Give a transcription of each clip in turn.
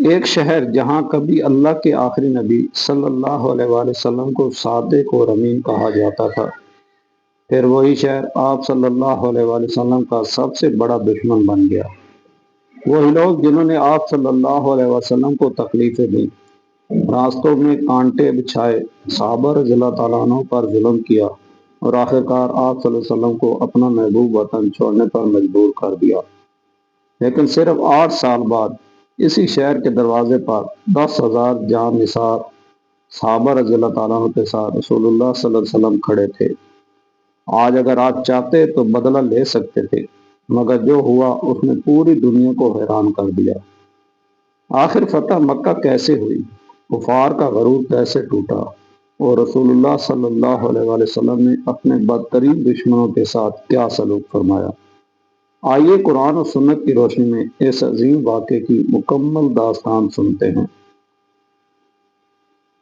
ایک شہر جہاں کبھی اللہ کے آخری نبی صلی اللہ علیہ وآلہ وسلم کو صادق اور امین کہا جاتا تھا، پھر وہی شہر آپ صلی اللہ علیہ وآلہ وسلم کا سب سے بڑا دشمن بن گیا۔ وہی لوگ جنہوں نے آپ صلی اللہ علیہ وسلم کو تکلیفیں دیں، راستوں میں کانٹے بچھائے، صحابہ رضی اللہ تعالیٰ عنہ پر ظلم کیا اور آخرکار آپ صلی اللہ علیہ وسلم کو اپنا محبوب وطن چھوڑنے پر مجبور کر دیا، لیکن صرف 8 سال بعد اسی شہر کے دروازے پر 10,000 جان نثار صحابہ رضی اللہ تعالیٰ عنہ کے ساتھ رسول اللہ صلی اللہ علیہ وسلم کھڑے تھے۔ آج اگر آپ چاہتے تو بدلہ لے سکتے تھے، مگر جو ہوا اس نے پوری دنیا کو حیران کر دیا۔ آخر فتح مکہ کیسے ہوئی، کفار کا غرور کیسے ٹوٹا، اور رسول اللہ صلی اللہ علیہ وآلہ وسلم نے اپنے بدترین دشمنوں کے ساتھ کیا سلوک فرمایا، آئیے قرآن و سنت کی روشنی میں اس عظیم واقعے کی مکمل داستان سنتے ہیں۔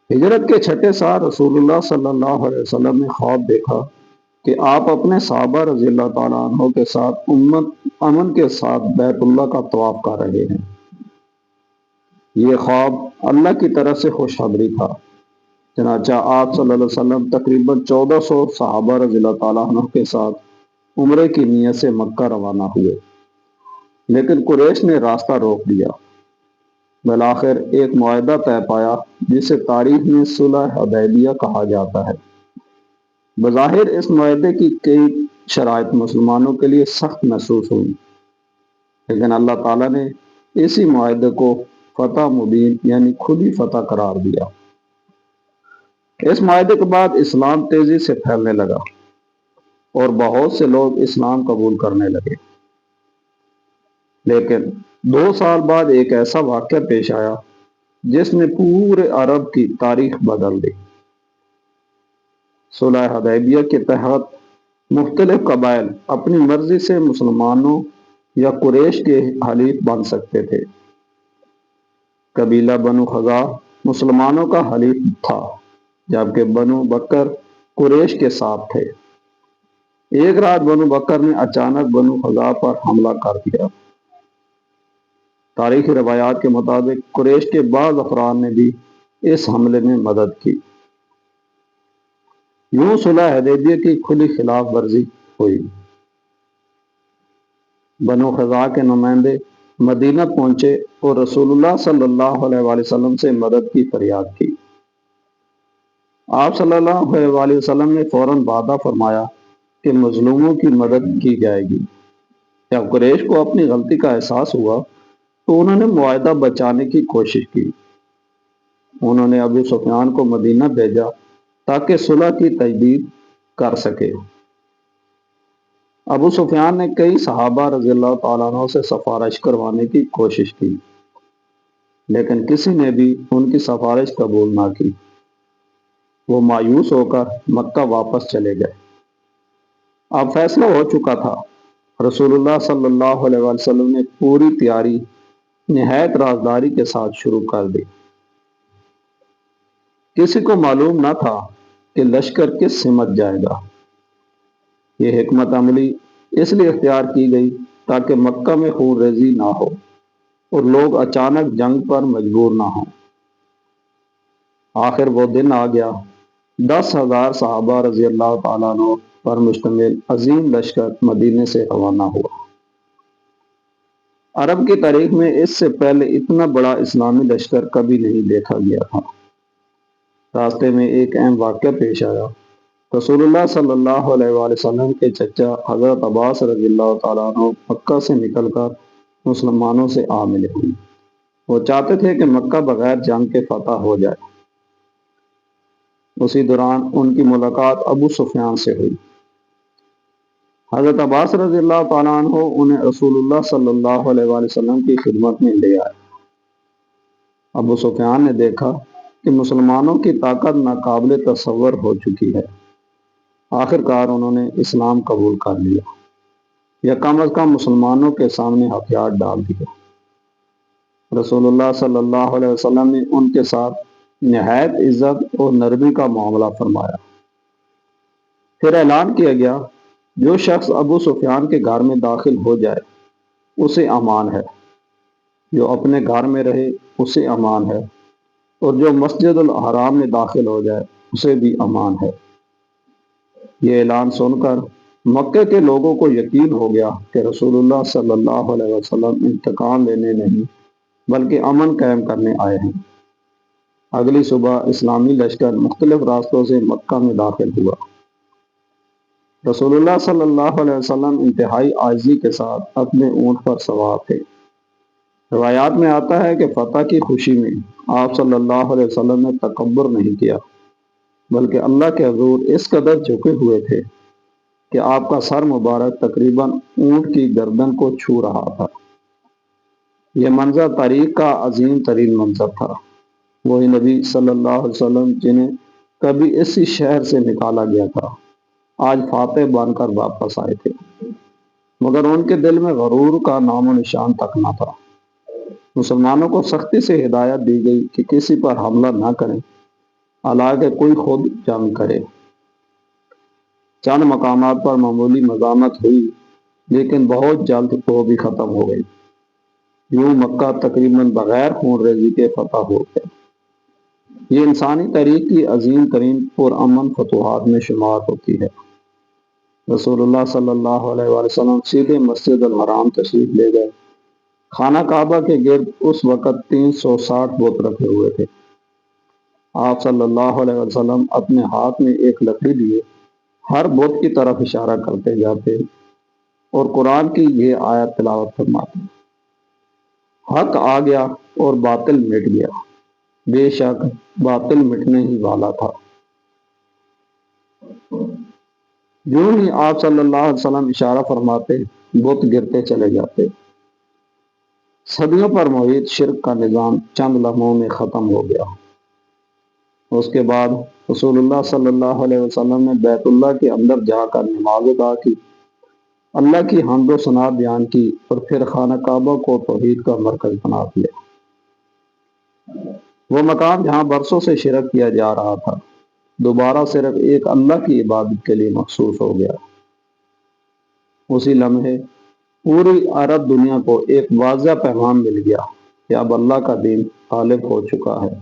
ہجرت کے 6 سال رسول اللہ صلی اللہ علیہ وسلم نے خواب دیکھا کہ آپ اپنے صحابہ رضی اللہ تعالیٰ عنہ کے ساتھ امن کے ساتھ بیت اللہ کا طواف کر رہے ہیں۔ یہ خواب اللہ کی طرف سے خوشخبری تھا۔ چنانچہ آپ صلی اللہ علیہ وسلم تقریباً 1400 صحابہ رضی اللہ تعالیٰ عنہ کے ساتھ عمرے کی نیت سے مکہ روانہ ہوئے، لیکن قریش نے راستہ روک دیا۔ بالآخر ایک معاہدہ طے پایا جسے تاریخ میں صلح حدیبیہ کہا جاتا ہے۔ بظاہر اس معاہدے کی کئی شرائط مسلمانوں کے لیے سخت محسوس ہوئی، لیکن اللہ تعالیٰ نے اسی معاہدے کو فتح مبین یعنی کھلی فتح قرار دیا۔ اس معاہدے کے بعد اسلام تیزی سے پھیلنے لگا اور بہت سے لوگ اسلام قبول کرنے لگے، لیکن 2 سال بعد ایک ایسا واقعہ پیش آیا جس نے پورے عرب کی تاریخ بدل دی۔ صلح حدیبیہ کے تحت مختلف قبائل اپنی مرضی سے مسلمانوں یا قریش کے حلیف بن سکتے تھے۔ قبیلہ بنو خزاع مسلمانوں کا حلیف تھا، جبکہ بنو بکر قریش کے ساتھ تھے۔ ایک رات بنو بکر نے اچانک بنو خزاع پر حملہ کر دیا۔ تاریخی روایات کے مطابق قریش کے بعض افراد نے بھی اس حملے میں مدد کی۔ یوں صلح حدیبیہ کی کھلی خلاف ورزی ہوئی۔ بنو خزاع کے نمائندے مدینہ پہنچے اور رسول اللہ صلی اللہ علیہ وآلہ وسلم سے مدد کی فریاد کی۔ آپ صلی اللہ علیہ وآلہ وسلم نے فوراً وعدہ فرمایا کہ مظلوموں کی مدد کی جائے گی۔ جب قریش کو اپنی غلطی کا احساس ہوا تو انہوں نے معاہدہ بچانے کی کوشش کی۔ انہوں نے ابو سفیان کو مدینہ بھیجا تاکہ صلح کی تجدید کر سکے۔ ابو سفیان نے کئی صحابہ رضی اللہ تعالیٰ عنہ سے سفارش کروانے کی کوشش کی، لیکن کسی نے بھی ان کی سفارش قبول نہ کی۔ وہ مایوس ہو کر مکہ واپس چلے گئے۔ اب فیصلہ ہو چکا تھا۔ رسول اللہ صلی اللہ علیہ وسلم نے پوری تیاری نہایت رازداری کے ساتھ شروع کر دی۔ کسی کو معلوم نہ تھا کہ لشکر کس سمت جائے گا۔ یہ حکمت عملی اس لیے اختیار کی گئی تاکہ مکہ میں خون ریزی نہ ہو اور لوگ اچانک جنگ پر مجبور نہ ہوں۔ آخر وہ دن آ گیا۔ 10,000 صحابہ رضی اللہ تعالیٰ عنہ پر مشتمل عظیم لشکر مدینے سے روانہ ہوا۔ عرب کی تاریخ میں اس سے پہلے اتنا بڑا اسلامی لشکر کبھی نہیں دیکھا گیا تھا۔ راستے میں ایک اہم واقعہ پیش آیا۔ رسول اللہ صلی اللہ علیہ وآلہ وسلم کے چچا حضرت عباس رضی اللہ تعالیٰ عنہ مکہ سے نکل کر مسلمانوں سے آ ملے۔ وہ چاہتے تھے کہ مکہ بغیر جنگ کے فتح ہو جائے۔ اسی دوران ان کی ملاقات ابو سفیان سے ہوئی۔ حضرت عباس رضی اللہ تعالیٰ عنہ انہیں رسول اللہ صلی اللہ علیہ وآلہ وسلم کی خدمت میں لے آئے۔ ابو سفیان نے دیکھا کہ مسلمانوں کی طاقت ناقابل تصور ہو چکی ہے۔ آخر کار انہوں نے اسلام قبول کر لیا یا کم از کم مسلمانوں کے سامنے ہتھیار ڈال دیے۔ رسول اللہ صلی اللہ علیہ وسلم نے ان کے ساتھ نہایت عزت اور نرمی کا معاملہ فرمایا۔ پھر اعلان کیا گیا، جو شخص ابو سفیان کے گھر میں داخل ہو جائے اسے امان ہے۔ جو اپنے گھر میں رہے اسے امان ہے، اور جو مسجد الحرام میں داخل ہو جائے اسے بھی امان ہے۔ یہ اعلان سن کر مکہ کے لوگوں کو یقین ہو گیا کہ رسول اللہ صلی اللہ علیہ وسلم انتقام لینے نہیں بلکہ امن قائم کرنے آئے ہیں۔ اگلی صبح اسلامی لشکر مختلف راستوں سے مکہ میں داخل ہوا۔ رسول اللہ صلی اللہ علیہ وسلم انتہائی عاجزی کے ساتھ اپنے اونٹ پر سوار تھے۔ روایات میں آتا ہے کہ فتح کی خوشی میں آپ صلی اللہ علیہ وسلم نے تکبر نہیں کیا، بلکہ اللہ کے حضور اس قدر جھکے ہوئے تھے کہ آپ کا سر مبارک تقریباً اونٹ کی گردن کو چھو رہا تھا۔ یہ منظر تاریخ کا عظیم ترین منظر تھا۔ وہی نبی صلی اللہ علیہ وسلم جنہیں کبھی اسی شہر سے نکالا گیا تھا، آج فاتح بن کر واپس آئے تھے، مگر ان کے دل میں غرور کا نام و نشان تک نہ تھا۔ مسلمانوں کو سختی سے ہدایت دی گئی کہ کسی پر حملہ نہ کریں، حالانکہ کوئی خود جنگ کرے۔ چند مقامات پر معمولی مزاحمت ہوئی، لیکن بہت جلد وہ بھی ختم ہو گئی۔ یوں مکہ تقریباً بغیر خون ریزی کے فتح ہو گیا۔ یہ انسانی تاریخ کی عظیم ترین پرامن فتوحات میں شمار ہوتی ہے۔ رسول اللہ صلی اللہ علیہ وآلہ وسلم سیدھے مسجد الحرام تشریف لے گئے۔ خانہ کعبہ کے گرد اس وقت 360 بت رکھے ہوئے تھے۔ آپ صلی اللہ علیہ وسلم اپنے ہاتھ میں ایک لکڑی لیے ہر بت کی طرف اشارہ کرتے جاتے اور قرآن کی یہ آیت تلاوت فرماتے: حق آ گیا اور باطل مٹ گیا، بے شک باطل مٹنے ہی والا تھا۔ یوں ہی آپ صلی اللہ علیہ وسلم اشارہ فرماتے، بت گرتے چلے جاتے۔ صدیوں پر محیط شرک کا نظام چند لمحوں میں ختم ہو گیا۔ اس کے بعد رسول اللہ صلی اللہ علیہ وسلم نے بیت اللہ کے اندر جا کر نماز ادا کی، اللہ کی حمد و ثنا بیان کی، اور پھر خانہ کعبہ کو توحید کا مرکز بنا دیا۔ وہ مقام جہاں برسوں سے شرک کیا جا رہا تھا، دوبارہ صرف ایک اللہ کی عبادت کے لیے مخصوص ہو گیا۔ اسی لمحے پوری عرب دنیا کو ایک واضح پیغام مل گیا کہ اب اللہ کا دین غالب ہو چکا ہے۔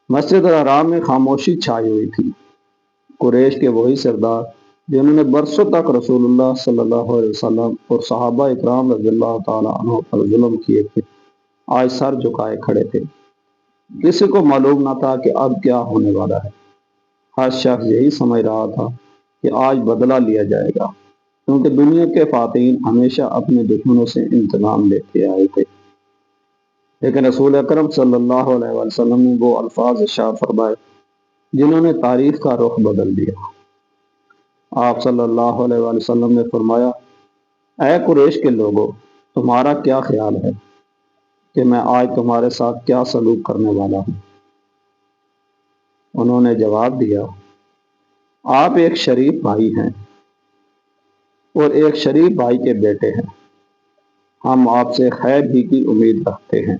مسجد الحرام میں خاموشی چھائی ہوئی تھی۔ قریش کے وہی سردار جنہوں نے برسوں تک رسول اللہ صلی اللہ علیہ وسلم اور صحابہ اکرام رضی اللہ تعالیٰ عنہ پر ظلم کیے تھے، آج سر جھکائے کھڑے تھے۔ کسی کو معلوم نہ تھا کہ اب کیا ہونے والا ہے۔ ہر شخص یہی سمجھ رہا تھا کہ آج بدلہ لیا جائے گا، کیونکہ دنیا کے فاتحین ہمیشہ اپنے دشمنوں سے انتقام لیتے آئے تھے۔ لیکن رسول اکرم صلی اللہ علیہ وسلم نے وہ الفاظ ارشاد فرمائے جنہوں نے تاریخ کا رخ بدل دیا۔ آپ صلی اللہ علیہ وسلم نے فرمایا: اے قریش کے لوگوں، تمہارا کیا خیال ہے کہ میں آج تمہارے ساتھ کیا سلوک کرنے والا ہوں؟ انہوں نے جواب دیا: آپ ایک شریف بھائی ہیں اور ایک شریف بھائی کے بیٹے ہیں، ہم آپ سے خیر ہی کی امید رکھتے ہیں۔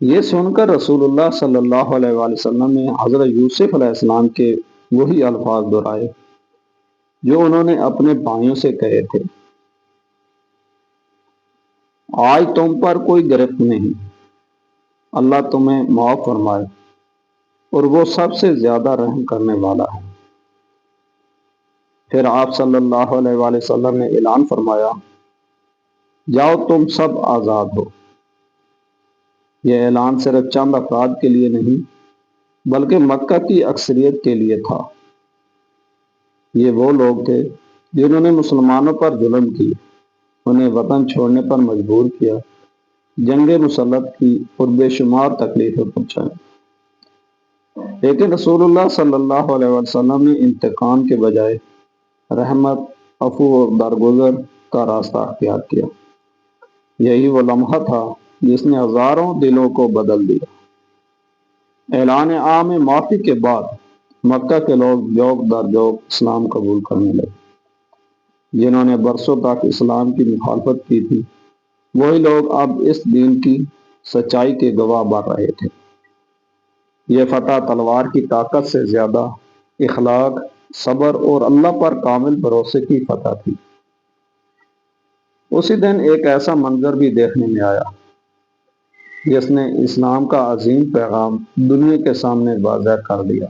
یہ سن کر رسول اللہ صلی اللہ علیہ وآلہ وسلم نے حضرت یوسف علیہ السلام کے وہی الفاظ دہرائے جو انہوں نے اپنے بھائیوں سے کہے تھے: آج تم پر کوئی گرفت نہیں، اللہ تمہیں معاف فرمائے، اور وہ سب سے زیادہ رحم کرنے والا ہے۔ پھر آپ صلی اللہ علیہ وآلہ وسلم نے اعلان فرمایا: جاؤ، تم سب آزاد ہو۔ یہ اعلان صرف چند افراد کے لیے نہیں بلکہ مکہ کی اکثریت کے لیے تھا۔ یہ وہ لوگ تھے جنہوں نے مسلمانوں پر ظلم کی، انہیں وطن چھوڑنے پر مجبور کیا، جنگیں مسلط کی اور بے شمار تکلیفیں پہنچائیں۔ لیکن رسول اللہ صلی اللہ علیہ وسلم نے انتقام کے بجائے رحمت، عفو اور درگزر کا راستہ اختیار کیا۔ یہی وہ لمحہ تھا جس نے ہزاروں دلوں کو بدل دیا۔ اعلان عام معافی کے بعد مکہ کے لوگ جوق در جوق اسلام قبول کرنے لگے۔ جنہوں نے برسوں تک اسلام کی مخالفت کی تھی، وہی لوگ اب اس دین کی سچائی کے گواہ بن رہے تھے۔ یہ فتح تلوار کی طاقت سے زیادہ اخلاق، صبر اور اللہ پر کامل بھروسے کی فتح تھی۔ اسی دن ایک ایسا منظر بھی دیکھنے میں آیا جس نے اسلام کا عظیم پیغام دنیا کے سامنے واضح کر دیا۔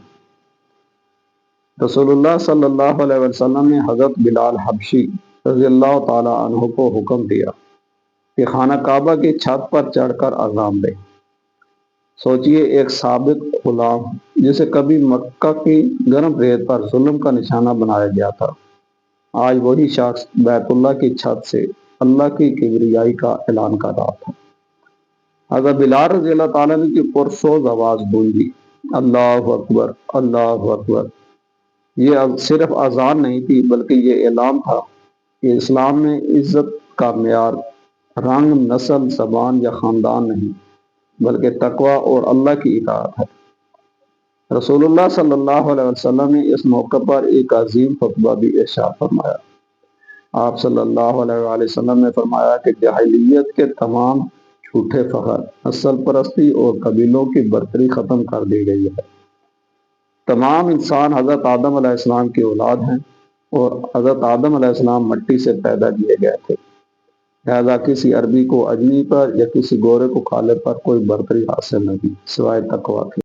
رسول اللہ صلی اللہ علیہ وسلم نے حضرت بلال حبشی رضی اللہ تعالی عنہ کو حکم دیا کہ خانہ کعبہ کی چھت پر چڑھ کر اذان دے۔ سوچئے، ایک سابق غلام جسے کبھی مکہ کی گرم ریت پر ظلم کا نشانہ بنایا گیا تھا، آج وہی شخص بیت اللہ کی چھت سے اللہ کی کبریائی کا اعلان کر رہا تھا۔ حضرت بلال رضی اللہ تعالیٰ عنہ کی پرسوز آواز گونجی، اللہ اکبر، اللہ اکبر۔ یہ صرف اذان نہیں تھی، بلکہ یہ اعلان تھا کہ اسلام میں عزت کا معیار رنگ، نسل، زبان یا خاندان نہیں، بلکہ تقوی اور اللہ کی اطاعت ہے۔ رسول اللہ صلی اللہ علیہ وسلم نے اس موقع پر ایک عظیم خطبہ بھی ارشاد فرمایا۔ آپ صلی اللہ علیہ وآلہ وسلم نے فرمایا کہ جاہلیت کے تمام جھوٹے فخر، نسل پرستی اور قبیلوں کی برتری ختم کر دی گئی ہے۔ تمام انسان حضرت آدم علیہ السلام کی اولاد ہیں، اور حضرت آدم علیہ السلام مٹی سے پیدا کیے گئے تھے، لہذا کسی عربی کو اجمی پر یا کسی گورے کو کالے پر کوئی برتری حاصل نہیں سوائے تقوی کی۔